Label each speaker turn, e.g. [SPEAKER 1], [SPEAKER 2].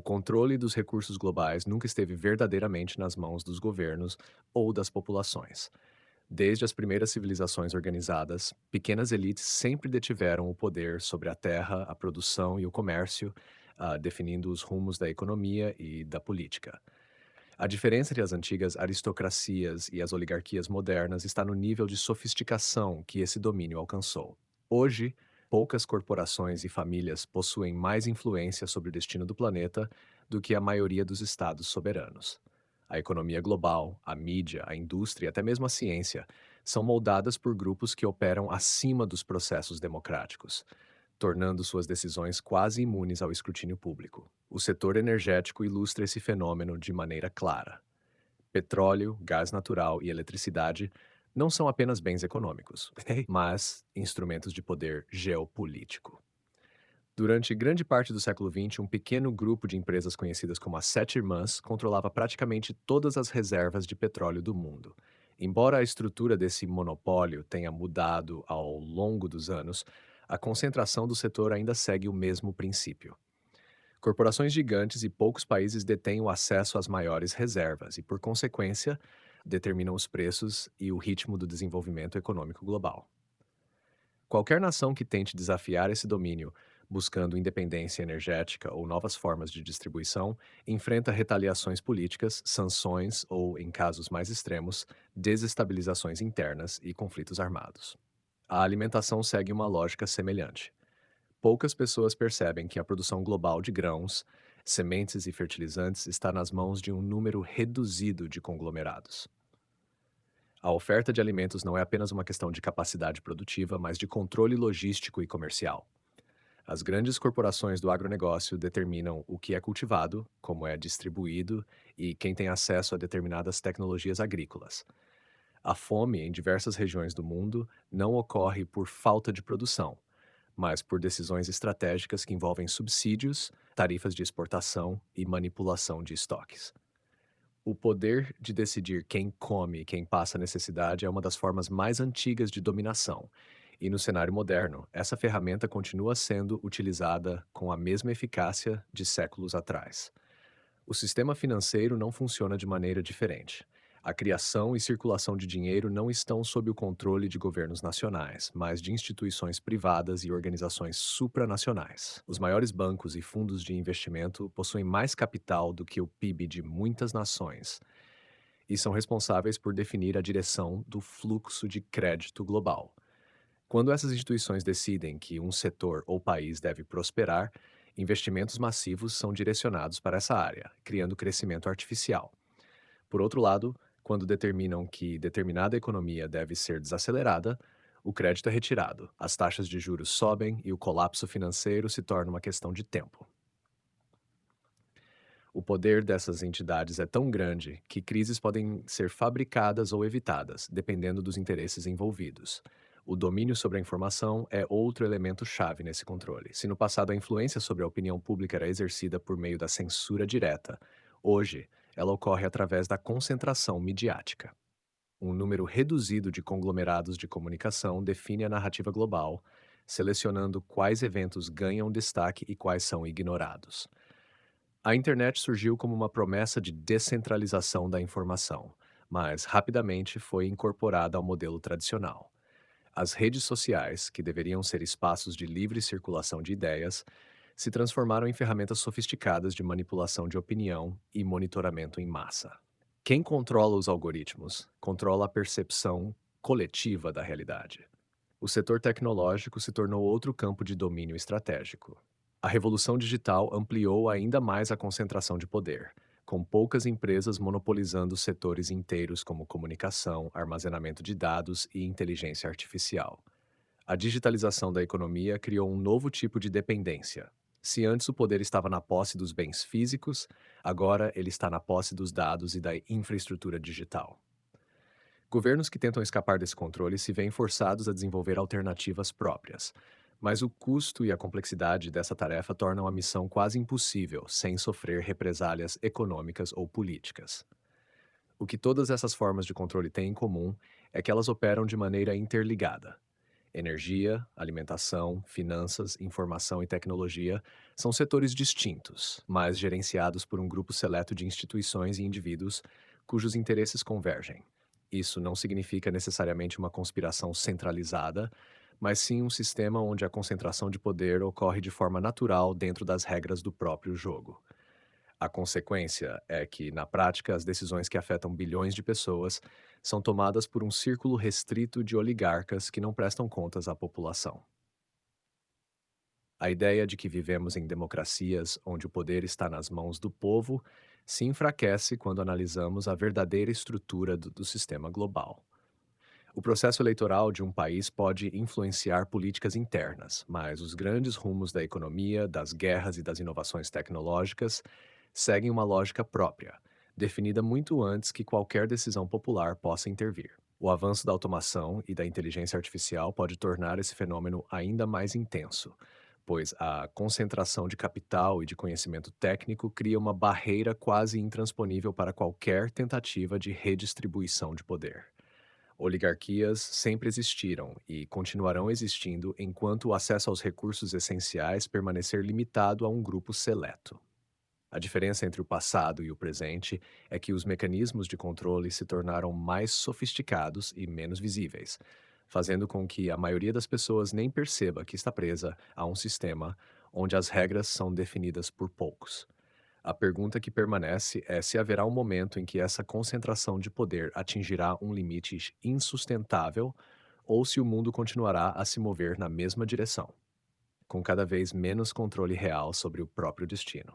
[SPEAKER 1] controle dos recursos globais nunca esteve verdadeiramente nas mãos dos governos ou das populações. Desde as primeiras civilizações organizadas, pequenas elites sempre detiveram o poder sobre a terra, a produção e o comércio, definindo os rumos da economia e da política. A diferença entre as antigas aristocracias e as oligarquias modernas está no nível de sofisticação que esse domínio alcançou. Hoje, poucas corporações e famílias possuem mais influência sobre o destino do planeta do que a maioria dos estados soberanos. A economia global, a mídia, a indústria e até mesmo a ciência são moldadas por grupos que operam acima dos processos democráticos, tornando suas decisões quase imunes ao escrutínio público. O setor energético ilustra esse fenômeno de maneira clara. Petróleo, gás natural e eletricidade não são apenas bens econômicos, mas instrumentos de poder geopolítico. Durante grande parte do século XX, um pequeno grupo de empresas conhecidas como as Sete Irmãs controlava praticamente todas as reservas de petróleo do mundo. Embora a estrutura desse monopólio tenha mudado ao longo dos anos, a concentração do setor ainda segue o mesmo princípio. Corporações gigantes e poucos países detêm o acesso às maiores reservas e, por consequência, determinam os preços e o ritmo do desenvolvimento econômico global. Qualquer nação que tente desafiar esse domínio, buscando independência energética ou novas formas de distribuição, enfrenta retaliações políticas, sanções ou, em casos mais extremos, desestabilizações internas e conflitos armados. A alimentação segue uma lógica semelhante. Poucas pessoas percebem que a produção global de grãos, sementes e fertilizantes está nas mãos de um número reduzido de conglomerados. A oferta de alimentos não é apenas uma questão de capacidade produtiva, mas de controle logístico e comercial. As grandes corporações do agronegócio determinam o que é cultivado, como é distribuído e quem tem acesso a determinadas tecnologias agrícolas. A fome em diversas regiões do mundo não ocorre por falta de produção, mas por decisões estratégicas que envolvem subsídios, tarifas de exportação e manipulação de estoques. O poder de decidir quem come e quem passa necessidade é uma das formas mais antigas de dominação, e no cenário moderno, essa ferramenta continua sendo utilizada com a mesma eficácia de séculos atrás. O sistema financeiro não funciona de maneira diferente. A criação e circulação de dinheiro não estão sob o controle de governos nacionais, mas de instituições privadas e organizações supranacionais. Os maiores bancos e fundos de investimento possuem mais capital do que o PIB de muitas nações e são responsáveis por definir a direção do fluxo de crédito global. Quando essas instituições decidem que um setor ou país deve prosperar, investimentos massivos são direcionados para essa área, criando crescimento artificial. Por outro lado, quando determinam que determinada economia deve ser desacelerada, o crédito é retirado, as taxas de juros sobem e o colapso financeiro se torna uma questão de tempo. O poder dessas entidades é tão grande que crises podem ser fabricadas ou evitadas, dependendo dos interesses envolvidos. O domínio sobre a informação é outro elemento chave nesse controle. Se no passado a influência sobre a opinião pública era exercida por meio da censura direta, hoje ela ocorre através da concentração midiática. Um número reduzido de conglomerados de comunicação define a narrativa global, selecionando quais eventos ganham destaque e quais são ignorados. A internet surgiu como uma promessa de descentralização da informação, mas rapidamente foi incorporada ao modelo tradicional. As redes sociais, que deveriam ser espaços de livre circulação de ideias, se transformaram em ferramentas sofisticadas de manipulação de opinião e monitoramento em massa. Quem controla os algoritmos controla a percepção coletiva da realidade. O setor tecnológico se tornou outro campo de domínio estratégico. A revolução digital ampliou ainda mais a concentração de poder, com poucas empresas monopolizando setores inteiros como comunicação, armazenamento de dados e inteligência artificial. A digitalização da economia criou um novo tipo de dependência. Se antes o poder estava na posse dos bens físicos, agora ele está na posse dos dados e da infraestrutura digital. Governos que tentam escapar desse controle se veem forçados a desenvolver alternativas próprias, mas o custo e a complexidade dessa tarefa tornam a missão quase impossível sem sofrer represálias econômicas ou políticas. O que todas essas formas de controle têm em comum é que elas operam de maneira interligada. Energia, alimentação, finanças, informação e tecnologia são setores distintos, mas gerenciados por um grupo seleto de instituições e indivíduos cujos interesses convergem. Isso não significa necessariamente uma conspiração centralizada, mas sim um sistema onde a concentração de poder ocorre de forma natural dentro das regras do próprio jogo. A consequência é que, na prática, as decisões que afetam bilhões de pessoas são tomadas por um círculo restrito de oligarcas que não prestam contas à população. A ideia de que vivemos em democracias onde o poder está nas mãos do povo se enfraquece quando analisamos a verdadeira estrutura do sistema global. O processo eleitoral de um país pode influenciar políticas internas, mas os grandes rumos da economia, das guerras e das inovações tecnológicas seguem uma lógica própria, definida muito antes que qualquer decisão popular possa intervir. O avanço da automação e da inteligência artificial pode tornar esse fenômeno ainda mais intenso, pois a concentração de capital e de conhecimento técnico cria uma barreira quase intransponível para qualquer tentativa de redistribuição de poder. Oligarquias sempre existiram e continuarão existindo enquanto o acesso aos recursos essenciais permanecer limitado a um grupo seleto. A diferença entre o passado e o presente é que os mecanismos de controle se tornaram mais sofisticados e menos visíveis, fazendo com que a maioria das pessoas nem perceba que está presa a um sistema onde as regras são definidas por poucos. A pergunta que permanece é se haverá um momento em que essa concentração de poder atingirá um limite insustentável ou se o mundo continuará a se mover na mesma direção, com cada vez menos controle real sobre o próprio destino.